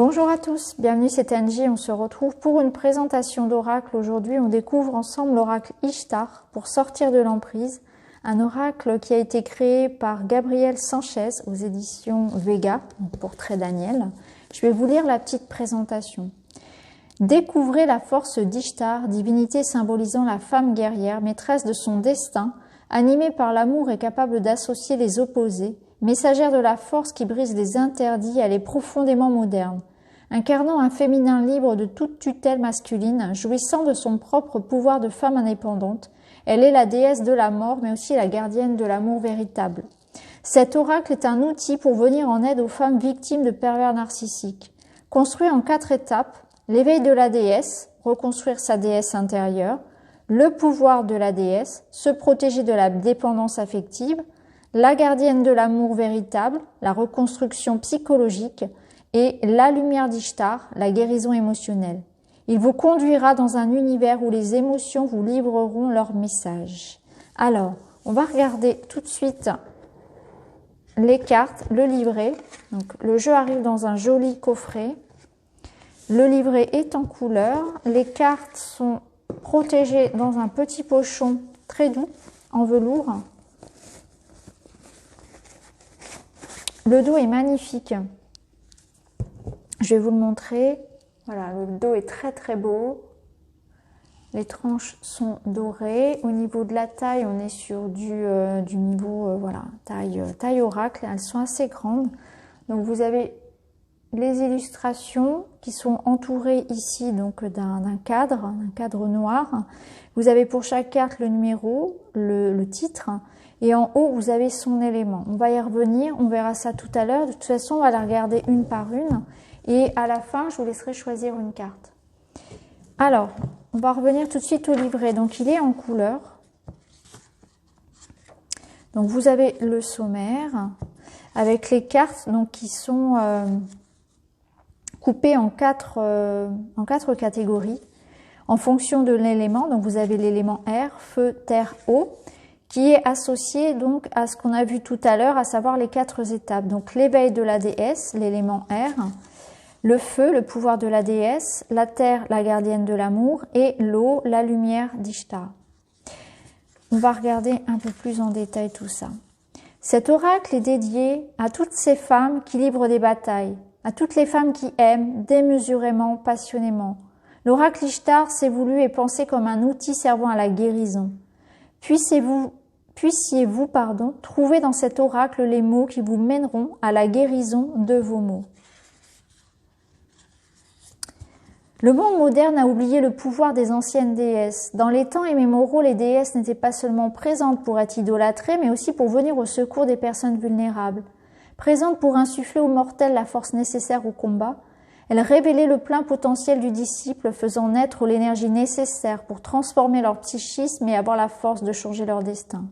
Bonjour à tous, bienvenue, c'est Angie, on se retrouve pour une présentation d'oracle. Aujourd'hui, on découvre ensemble l'oracle Ishtar pour sortir de l'emprise, un oracle qui a été créé par Gabriel Sanchez aux éditions Vega, pour Très Daniel. Je vais vous lire la petite présentation. Découvrez la force d'Ishtar, divinité symbolisant la femme guerrière, maîtresse de son destin, animée par l'amour et capable d'associer les opposés, messagère de la force qui brise les interdits, elle est profondément moderne. Incarnant un féminin libre de toute tutelle masculine, jouissant de son propre pouvoir de femme indépendante, elle est la déesse de la mort, mais aussi la gardienne de l'amour véritable. Cet oracle est un outil pour venir en aide aux femmes victimes de pervers narcissiques. Construit en 4 étapes, l'éveil de la déesse, reconstruire sa déesse intérieure, le pouvoir de la déesse, se protéger de la dépendance affective, la gardienne de l'amour véritable, la reconstruction psychologique et la lumière d'Ishtar, la guérison émotionnelle. Il vous conduira dans un univers où les émotions vous livreront leur message. Alors, on va regarder tout de suite les cartes, le livret. Donc, le jeu arrive dans un joli coffret. Le livret est en couleur. Les cartes sont protégées dans un petit pochon très doux, en velours. Le dos est magnifique. Je vais vous le montrer. Voilà, le dos est très très beau. Les tranches sont dorées. Au niveau de la taille, on est sur du niveau, voilà, taille oracle. Elles sont assez grandes. Donc vous avez les illustrations qui sont entourées ici donc d'un cadre noir. Vous avez pour chaque carte le numéro, le titre. Et en haut, vous avez son élément. On va y revenir, on verra ça tout à l'heure. De toute façon, on va la regarder une par une. Et à la fin, je vous laisserai choisir une carte. Alors, on va revenir tout de suite au livret. Donc, il est en couleur. Donc, vous avez le sommaire avec les cartes donc, qui sont coupées en quatre catégories en fonction de l'élément. Donc, vous avez l'élément air, feu, terre, eau, qui est associé donc à ce qu'on a vu tout à l'heure, à savoir les 4 étapes. Donc l'éveil de la déesse, l'élément air, le feu, le pouvoir de la déesse, la terre, la gardienne de l'amour, et l'eau, la lumière d'Ishtar. On va regarder un peu plus en détail tout ça. Cet oracle est dédié à toutes ces femmes qui livrent des batailles, à toutes les femmes qui aiment démesurément, passionnément. L'oracle Ishtar s'est voulu et pensé comme un outil servant à la guérison. Puissiez-vous trouver dans cet oracle les mots qui vous mèneront à la guérison de vos maux. Le monde moderne a oublié le pouvoir des anciennes déesses. Dans les temps immémoriaux, les déesses n'étaient pas seulement présentes pour être idolâtrées, mais aussi pour venir au secours des personnes vulnérables. Présentes pour insuffler aux mortels la force nécessaire au combat, elles révélaient le plein potentiel du disciple, faisant naître l'énergie nécessaire pour transformer leur psychisme et avoir la force de changer leur destin.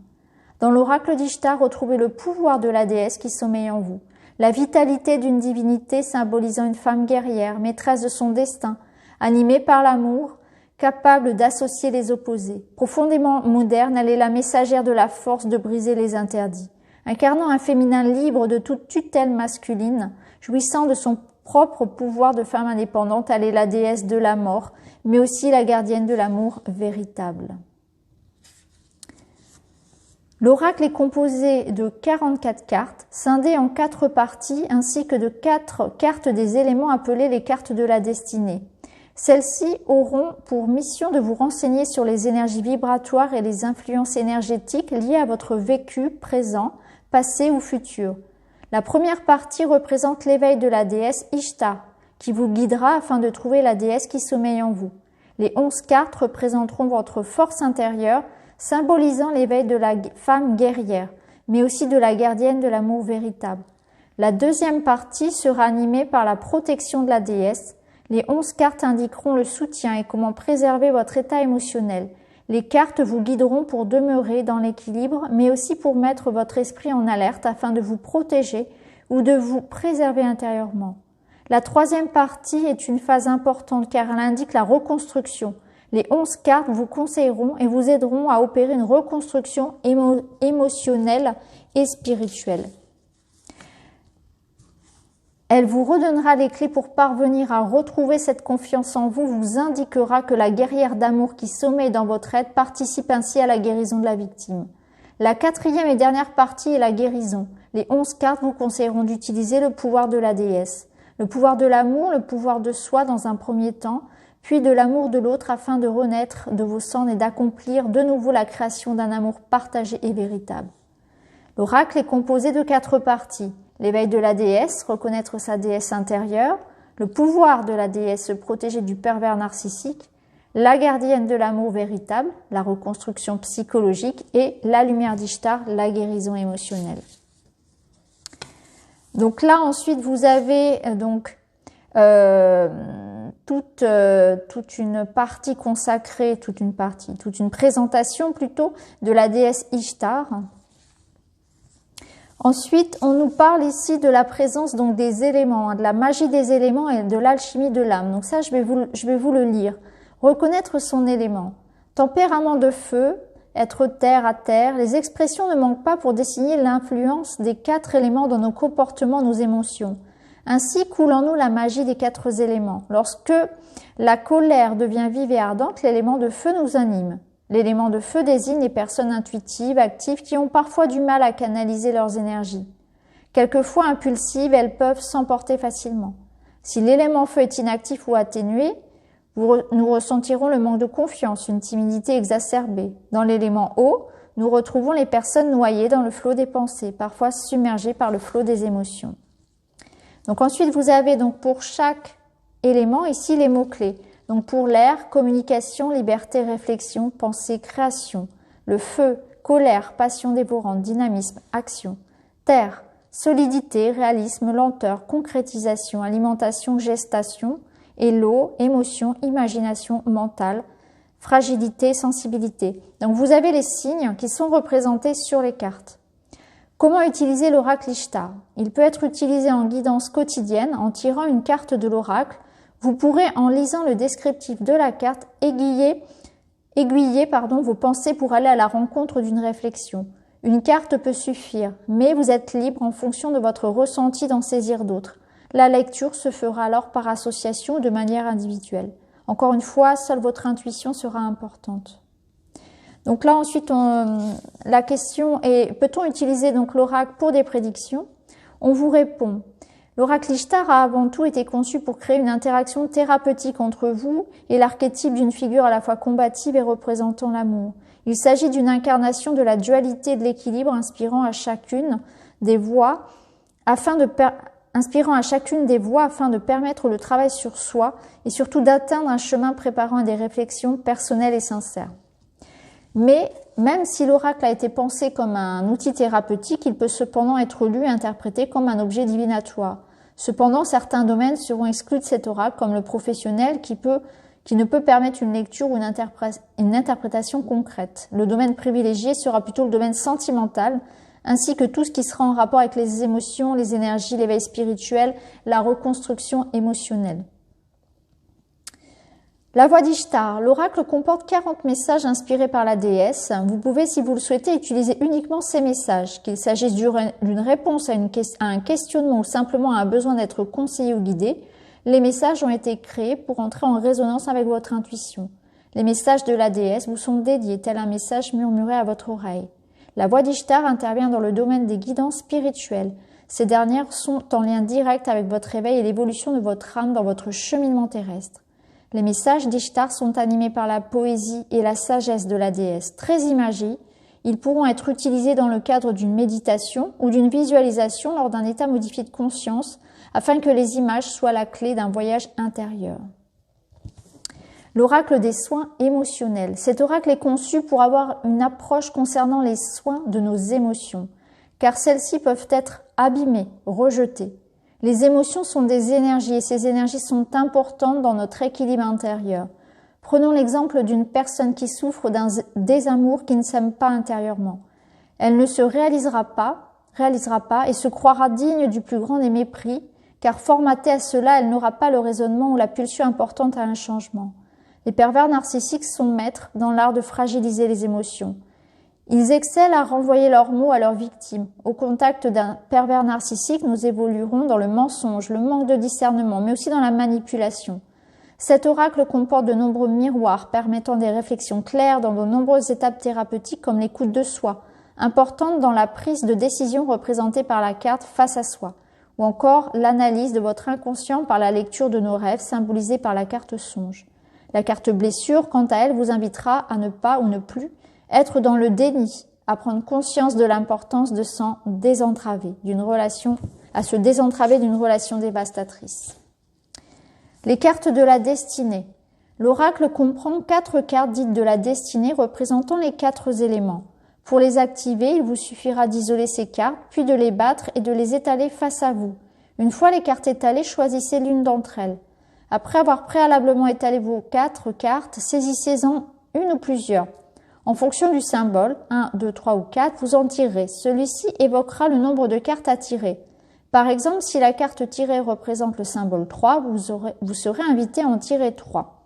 Dans l'oracle d'Ishtar, retrouvez le pouvoir de la déesse qui sommeille en vous, la vitalité d'une divinité symbolisant une femme guerrière, maîtresse de son destin, animée par l'amour, capable d'associer les opposés. Profondément moderne, elle est la messagère de la force de briser les interdits. Incarnant un féminin libre de toute tutelle masculine, jouissant de son propre pouvoir de femme indépendante, elle est la déesse de la mort, mais aussi la gardienne de l'amour véritable. L'oracle est composé de 44 cartes, scindées en 4 parties, ainsi que de 4 cartes des éléments appelées les cartes de la destinée. Celles-ci auront pour mission de vous renseigner sur les énergies vibratoires et les influences énergétiques liées à votre vécu présent, passé ou futur. La première partie représente l'éveil de la déesse Ishtar, qui vous guidera afin de trouver la déesse qui sommeille en vous. Les 11 cartes représenteront votre force intérieure, symbolisant l'éveil de la femme guerrière, mais aussi de la gardienne de l'amour véritable. La deuxième partie sera animée par la protection de la déesse. Les 11 cartes indiqueront le soutien et comment préserver votre état émotionnel. Les cartes vous guideront pour demeurer dans l'équilibre, mais aussi pour mettre votre esprit en alerte afin de vous protéger ou de vous préserver intérieurement. La troisième partie est une phase importante car elle indique la reconstruction. Les 11 cartes vous conseilleront et vous aideront à opérer une reconstruction émotionnelle et spirituelle. Elle vous redonnera les clés pour parvenir à retrouver cette confiance en vous, vous indiquera que la guerrière d'amour qui sommeille dans votre être participe ainsi à la guérison de la victime. La quatrième et dernière partie est la guérison. Les 11 cartes vous conseilleront d'utiliser le pouvoir de la déesse. Le pouvoir de l'amour, le pouvoir de soi dans un premier temps, puis de l'amour de l'autre afin de renaître de vos cendres et d'accomplir de nouveau la création d'un amour partagé et véritable. L'oracle est composé de 4 parties. L'éveil de la déesse, reconnaître sa déesse intérieure, le pouvoir de la déesse, se protéger du pervers narcissique, la gardienne de l'amour véritable, la reconstruction psychologique et la lumière d'Ishtar, la guérison émotionnelle. Donc là, ensuite, vous avez toute une partie consacrée, toute une présentation plutôt de la déesse Ishtar. Ensuite, on nous parle ici de la présence donc des éléments, de la magie des éléments et de l'alchimie de l'âme. Donc ça, je vais vous le lire. Reconnaître son élément. Tempérament de feu, être terre à terre. Les expressions ne manquent pas pour désigner l'influence des 4 éléments dans nos comportements, nos émotions. Ainsi coule en nous la magie des 4 éléments. Lorsque la colère devient vive et ardente, l'élément de feu nous anime. L'élément de feu désigne les personnes intuitives, actives, qui ont parfois du mal à canaliser leurs énergies. Quelquefois impulsives, elles peuvent s'emporter facilement. Si l'élément feu est inactif ou atténué, nous ressentirons le manque de confiance, une timidité exacerbée. Dans l'élément eau, nous retrouvons les personnes noyées dans le flot des pensées, parfois submergées par le flot des émotions. Donc ensuite, vous avez donc pour chaque élément ici les mots-clés. Donc pour l'air, communication, liberté, réflexion, pensée, création. Le feu, colère, passion dévorante, dynamisme, action. Terre, solidité, réalisme, lenteur, concrétisation, alimentation, gestation. Et l'eau, émotion, imagination, mentale, fragilité, sensibilité. Donc vous avez les signes qui sont représentés sur les cartes. Comment utiliser l'oracle Ishtar? Il peut être utilisé en guidance quotidienne en tirant une carte de l'oracle. Vous pourrez, en lisant le descriptif de la carte, aiguiller vos pensées pour aller à la rencontre d'une réflexion. Une carte peut suffire, mais vous êtes libre en fonction de votre ressenti d'en saisir d'autres. La lecture se fera alors par association ou de manière individuelle. Encore une fois, seule votre intuition sera importante. Donc là, ensuite, la question est, peut-on utiliser donc l'oracle pour des prédictions? On vous répond. L'oracle Ishtar a avant tout été conçu pour créer une interaction thérapeutique entre vous et l'archétype d'une figure à la fois combative et représentant l'amour. Il s'agit d'une incarnation de la dualité et de l'équilibre inspirant à chacune des voix afin de permettre le travail sur soi et surtout d'atteindre un chemin préparant à des réflexions personnelles et sincères. Mais même si l'oracle a été pensé comme un outil thérapeutique, il peut cependant être lu et interprété comme un objet divinatoire. Cependant, certains domaines seront exclus de cet oracle, comme le professionnel qui ne peut permettre une lecture ou une interprétation concrète. Le domaine privilégié sera plutôt le domaine sentimental, ainsi que tout ce qui sera en rapport avec les émotions, les énergies, l'éveil spirituel, la reconstruction émotionnelle. La voix d'Ishtar. L'oracle comporte 40 messages inspirés par la déesse. Vous pouvez, si vous le souhaitez, utiliser uniquement ces messages, qu'il s'agisse d'une réponse à un questionnement ou simplement à un besoin d'être conseillé ou guidé. Les messages ont été créés pour entrer en résonance avec votre intuition. Les messages de la déesse vous sont dédiés, tel un message murmuré à votre oreille. La voix d'Ishtar intervient dans le domaine des guidances spirituelles. Ces dernières sont en lien direct avec votre réveil et l'évolution de votre âme dans votre cheminement terrestre. Les messages d'Ishtar sont animés par la poésie et la sagesse de la déesse. Très imagés, ils pourront être utilisés dans le cadre d'une méditation ou d'une visualisation lors d'un état modifié de conscience afin que les images soient la clé d'un voyage intérieur. L'oracle des soins émotionnels. Cet oracle est conçu pour avoir une approche concernant les soins de nos émotions, car celles-ci peuvent être abîmées, rejetées. Les émotions sont des énergies et ces énergies sont importantes dans notre équilibre intérieur. Prenons l'exemple d'une personne qui souffre d'un désamour qui ne s'aime pas intérieurement. Elle ne se réalisera pas et se croira digne du plus grand des mépris, car formatée à cela, elle n'aura pas le raisonnement ou la pulsion importante à un changement. Les pervers narcissiques sont maîtres dans l'art de fragiliser les émotions. Ils excellent à renvoyer leurs mots à leurs victimes. Au contact d'un pervers narcissique, nous évoluerons dans le mensonge, le manque de discernement, mais aussi dans la manipulation. Cet oracle comporte de nombreux miroirs permettant des réflexions claires dans de nombreuses étapes thérapeutiques comme l'écoute de soi, importante dans la prise de décision représentée par la carte face à soi, ou encore l'analyse de votre inconscient par la lecture de nos rêves symbolisés par la carte songe. La carte blessure, quant à elle, vous invitera à ne pas ou ne plus être dans le déni, à prendre conscience de l'importance de s'en désentraver d'une relation, à se désentraver d'une relation dévastatrice. Les cartes de la destinée. L'oracle comprend 4 cartes dites de la destinée représentant les 4 éléments. Pour les activer, il vous suffira d'isoler ces cartes, puis de les battre et de les étaler face à vous. Une fois les cartes étalées, choisissez l'une d'entre elles. Après avoir préalablement étalé vos 4 cartes, saisissez-en une ou plusieurs. En fonction du symbole, 1, 2, 3 ou 4, vous en tirerez. Celui-ci évoquera le nombre de cartes à tirer. Par exemple, si la carte tirée représente le symbole 3, vous serez invité à en tirer 3.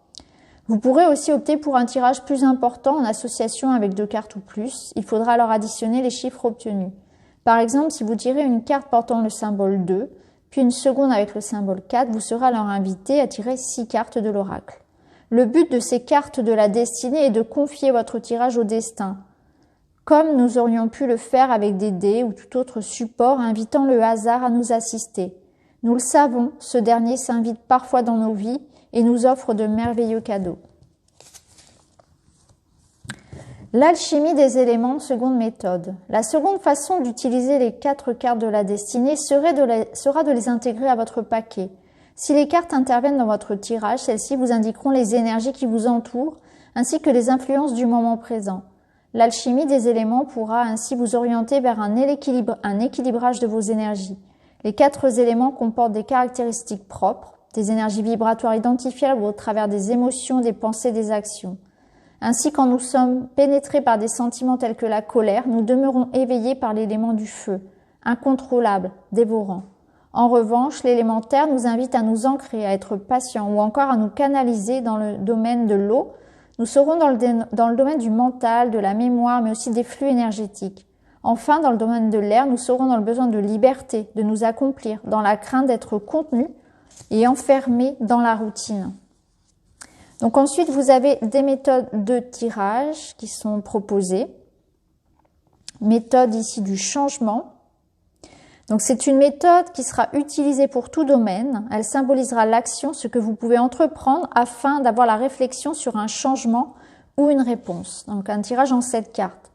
Vous pourrez aussi opter pour un tirage plus important en association avec 2 cartes ou plus. Il faudra alors additionner les chiffres obtenus. Par exemple, si vous tirez une carte portant le symbole 2, puis une seconde avec le symbole 4, vous serez alors invité à tirer 6 cartes de l'oracle. Le but de ces cartes de la destinée est de confier votre tirage au destin, comme nous aurions pu le faire avec des dés ou tout autre support invitant le hasard à nous assister. Nous le savons, ce dernier s'invite parfois dans nos vies et nous offre de merveilleux cadeaux. L'alchimie des éléments, seconde méthode. La seconde façon d'utiliser les 4 cartes de la destinée sera de les intégrer à votre paquet. Si les cartes interviennent dans votre tirage, celles-ci vous indiqueront les énergies qui vous entourent, ainsi que les influences du moment présent. L'alchimie des éléments pourra ainsi vous orienter vers un équilibrage de vos énergies. Les 4 éléments comportent des caractéristiques propres, des énergies vibratoires identifiables au travers des émotions, des pensées, des actions. Ainsi, quand nous sommes pénétrés par des sentiments tels que la colère, nous demeurons éveillés par l'élément du feu, incontrôlable, dévorant. En revanche, l'élément terre nous invite à nous ancrer, à être patients ou encore à nous canaliser dans le domaine de l'eau. Nous serons dans le domaine du mental, de la mémoire, mais aussi des flux énergétiques. Enfin, dans le domaine de l'air, nous serons dans le besoin de liberté, de nous accomplir, dans la crainte d'être contenus et enfermés dans la routine. Donc ensuite, vous avez des méthodes de tirage qui sont proposées. Méthode ici du changement. Donc c'est une méthode qui sera utilisée pour tout domaine. Elle symbolisera l'action, ce que vous pouvez entreprendre afin d'avoir la réflexion sur un changement ou une réponse. Donc un tirage en 7 cartes.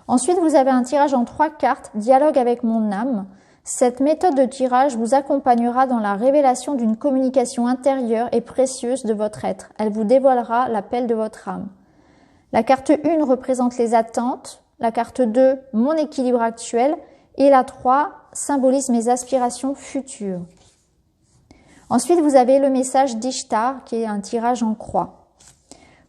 Ensuite, vous avez un tirage en 3 cartes, dialogue avec mon âme. Cette méthode de tirage vous accompagnera dans la révélation d'une communication intérieure et précieuse de votre être. Elle vous dévoilera l'appel de votre âme. La carte 1 représente les attentes, la carte 2, mon équilibre actuel, et la 3 symbolise mes aspirations futures. Ensuite, vous avez le message d'Ishtar, qui est un tirage en croix.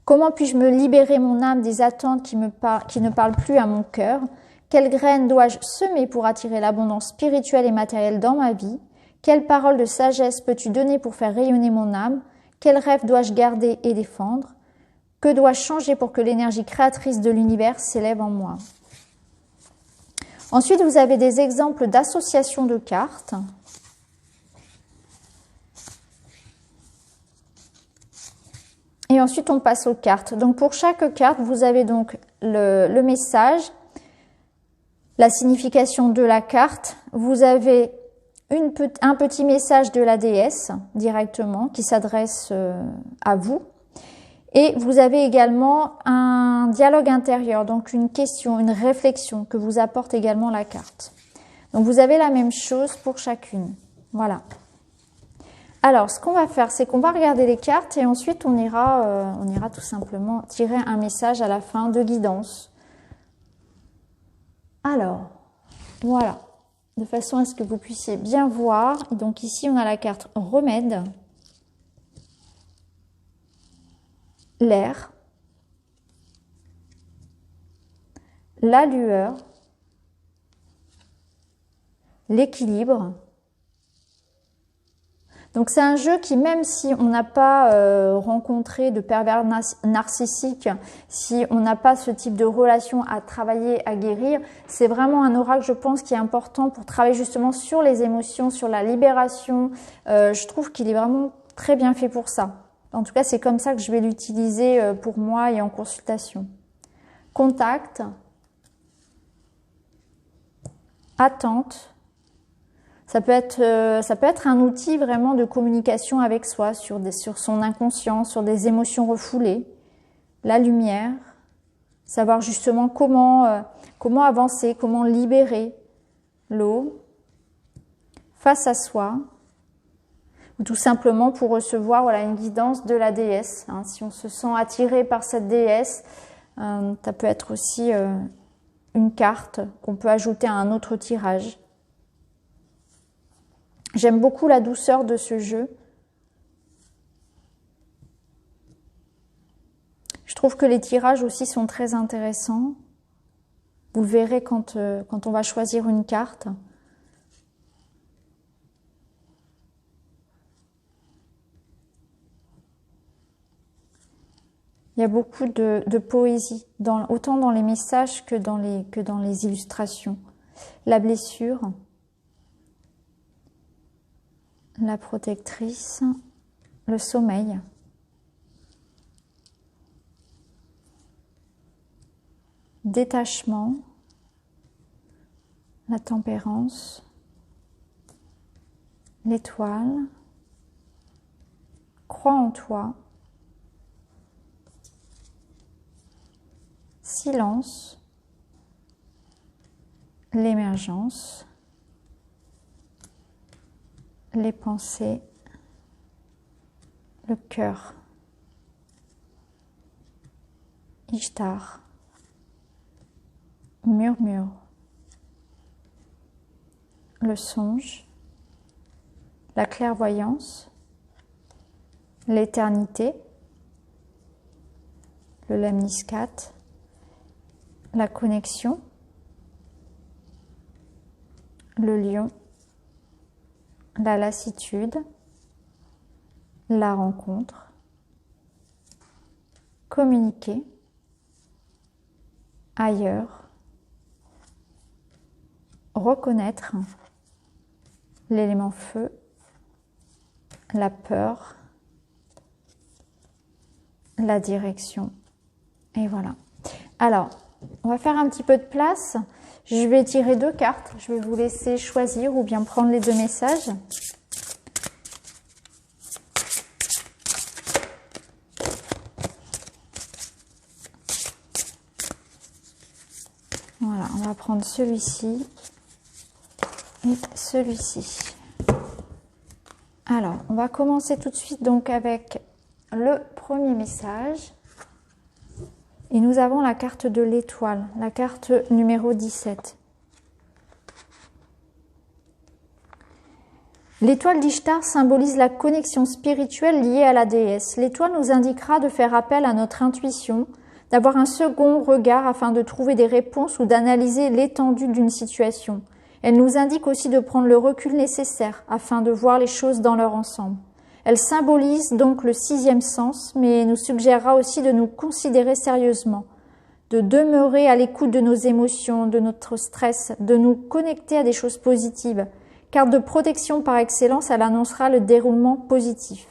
Comment puis-je me libérer mon âme des attentes qui ne parlent plus à mon cœur? Quelles graines dois-je semer pour attirer l'abondance spirituelle et matérielle dans ma vie? Quelles paroles de sagesse peux-tu donner pour faire rayonner mon âme? Quels rêves dois-je garder et défendre? Que dois-je changer pour que l'énergie créatrice de l'univers s'élève en moi? Ensuite, vous avez des exemples d'associations de cartes. Et ensuite, on passe aux cartes. Donc, pour chaque carte, vous avez donc le message, la signification de la carte. Vous avez un petit message de la déesse directement qui s'adresse à vous. Et vous avez également un dialogue intérieur, donc une question, une réflexion que vous apporte également la carte. Donc vous avez la même chose pour chacune. Voilà. Alors, ce qu'on va faire, c'est qu'on va regarder les cartes et ensuite on ira tout simplement tirer un message à la fin de guidance. Alors, voilà, de façon à ce que vous puissiez bien voir. Et donc ici, on a la carte remède, l'air, la lueur, l'équilibre. Donc c'est un jeu qui, même si on n'a pas rencontré de pervers narcissique, si on n'a pas ce type de relation à travailler, à guérir, c'est vraiment un oracle, je pense, qui est important pour travailler justement sur les émotions, sur la libération. Je trouve qu'il est vraiment très bien fait pour ça. En tout cas, c'est comme ça que je vais l'utiliser pour moi et en consultation. Contact, attente. Ça peut être un outil vraiment de communication avec soi, sur son inconscient, sur des émotions refoulées. La lumière, savoir justement comment avancer, comment libérer. L'eau, face à soi, ou tout simplement pour recevoir voilà, une guidance de la déesse. Hein. Si on se sent attiré par cette déesse, ça peut être aussi une carte qu'on peut ajouter à un autre tirage. J'aime beaucoup la douceur de ce jeu. Je trouve que les tirages aussi sont très intéressants. Vous le verrez quand on va choisir une carte. Il y a beaucoup de poésie, autant dans les messages que dans les illustrations. La blessure. La protectrice, le sommeil, détachement, la tempérance, l'étoile, crois en toi, silence, l'émergence, les pensées, le cœur, Ishtar, murmure, le songe, la clairvoyance, l'éternité, le lemniscate, la connexion, le lion, la lassitude, la rencontre, communiquer, ailleurs, reconnaître, l'élément feu, la peur, la direction, et voilà. Alors, on va faire un petit peu de place. Je vais tirer 2 cartes. Je vais vous laisser choisir ou bien prendre les 2 messages. Voilà, on va prendre celui-ci et celui-ci. Alors, on va commencer tout de suite donc avec le premier message. Et nous avons la carte de l'étoile, la carte numéro 17. L'étoile d'Ishtar symbolise la connexion spirituelle liée à la déesse. L'étoile nous indiquera de faire appel à notre intuition, d'avoir un second regard afin de trouver des réponses ou d'analyser l'étendue d'une situation. Elle nous indique aussi de prendre le recul nécessaire afin de voir les choses dans leur ensemble. Elle symbolise donc le 6e sens, mais nous suggérera aussi de nous considérer sérieusement, de demeurer à l'écoute de nos émotions, de notre stress, de nous connecter à des choses positives. Carte de protection par excellence, elle annoncera le déroulement positif.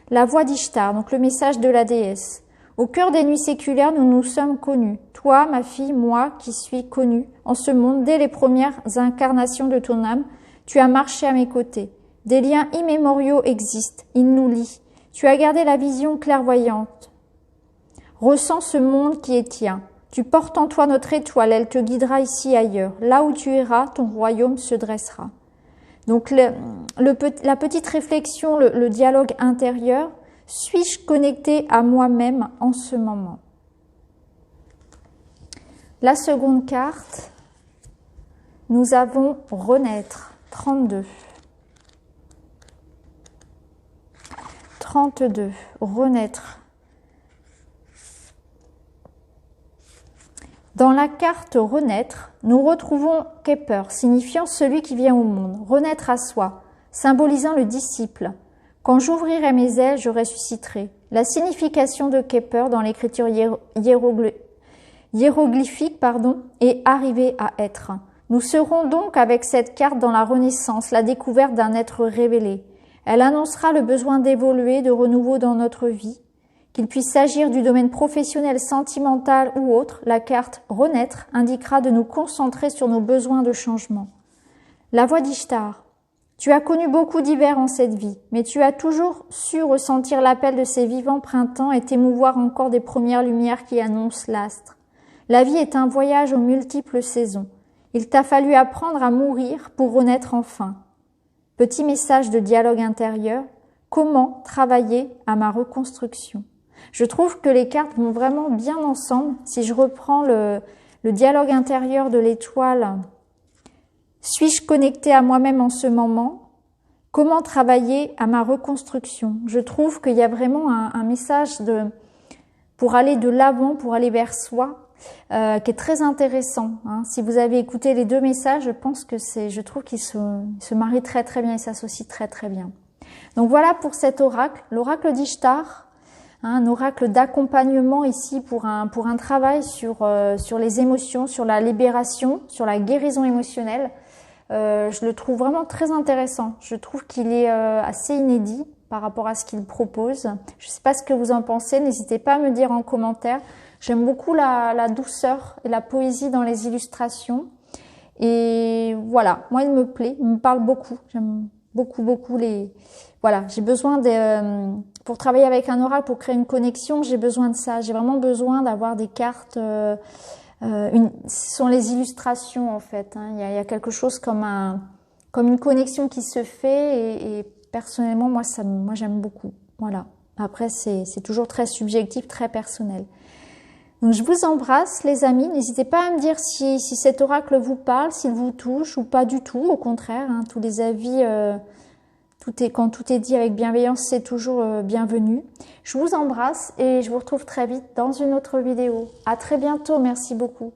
La voix d'Ishtar, donc le message de la déesse. Au cœur des nuits séculaires, nous nous sommes connus. Toi, ma fille, moi qui suis connue en ce monde, dès les premières incarnations de ton âme, tu as marché à mes côtés. Des liens immémoriaux existent, ils nous lient. Tu as gardé la vision clairvoyante. Ressens ce monde qui est tien. Tu portes en toi notre étoile, elle te guidera ici et ailleurs. Là où tu iras, ton royaume se dressera. Donc la petite réflexion, le dialogue intérieur, suis-je connecté à moi-même en ce moment? La seconde carte, nous avons renaître, 32. 32, renaître. Dans la carte renaître, nous retrouvons Keper, signifiant celui qui vient au monde, renaître à soi, symbolisant le disciple. Quand j'ouvrirai mes ailes, je ressusciterai. La signification de Kepler dans l'écriture hiéroglyphique est arrivée à être. Nous serons donc avec cette carte dans la Renaissance, la découverte d'un être révélé. Elle annoncera le besoin d'évoluer, de renouveau dans notre vie. Qu'il puisse s'agir du domaine professionnel, sentimental ou autre, la carte Renaître indiquera de nous concentrer sur nos besoins de changement. La voix d'Ishtar. Tu as connu beaucoup d'hivers en cette vie, mais tu as toujours su ressentir l'appel de ces vivants printemps et t'émouvoir encore des premières lumières qui annoncent l'astre. La vie est un voyage aux multiples saisons. Il t'a fallu apprendre à mourir pour renaître enfin. Petit message de dialogue intérieur. Comment travailler à ma reconstruction? Je trouve que les cartes vont vraiment bien ensemble. Si je reprends le dialogue intérieur de l'étoile, suis-je connecté à moi-même en ce moment? Comment travailler à ma reconstruction? Je trouve qu'il y a vraiment un message pour aller de l'avant, pour aller vers soi, qui est très intéressant. Si vous avez écouté les deux messages, je trouve qu'ils se marient très très bien et s'associent très très bien. Donc voilà pour cet oracle, l'oracle d'Ishtar. Un oracle d'accompagnement ici pour un travail sur les émotions, sur la libération, sur la guérison émotionnelle. Je le trouve vraiment très intéressant. Je trouve qu'il est assez inédit par rapport à ce qu'il propose. Je ne sais pas ce que vous en pensez, n'hésitez pas à me dire en commentaire. J'aime beaucoup la douceur et la poésie dans les illustrations. Et voilà, moi il me plaît, il me parle beaucoup. J'aime beaucoup Voilà, j'ai besoin pour travailler avec un oracle, pour créer une connexion, j'ai besoin de ça. J'ai vraiment besoin d'avoir des cartes. Ce sont les illustrations en fait. Il y a quelque chose comme une connexion qui se fait et personnellement moi j'aime beaucoup. Voilà. Après c'est toujours très subjectif, très personnel. Donc je vous embrasse les amis. N'hésitez pas à me dire si cet oracle vous parle, s'il vous touche ou pas du tout. Au contraire, tous les avis. Quand tout est dit avec bienveillance, c'est toujours bienvenu. Je vous embrasse et je vous retrouve très vite dans une autre vidéo. À très bientôt, merci beaucoup.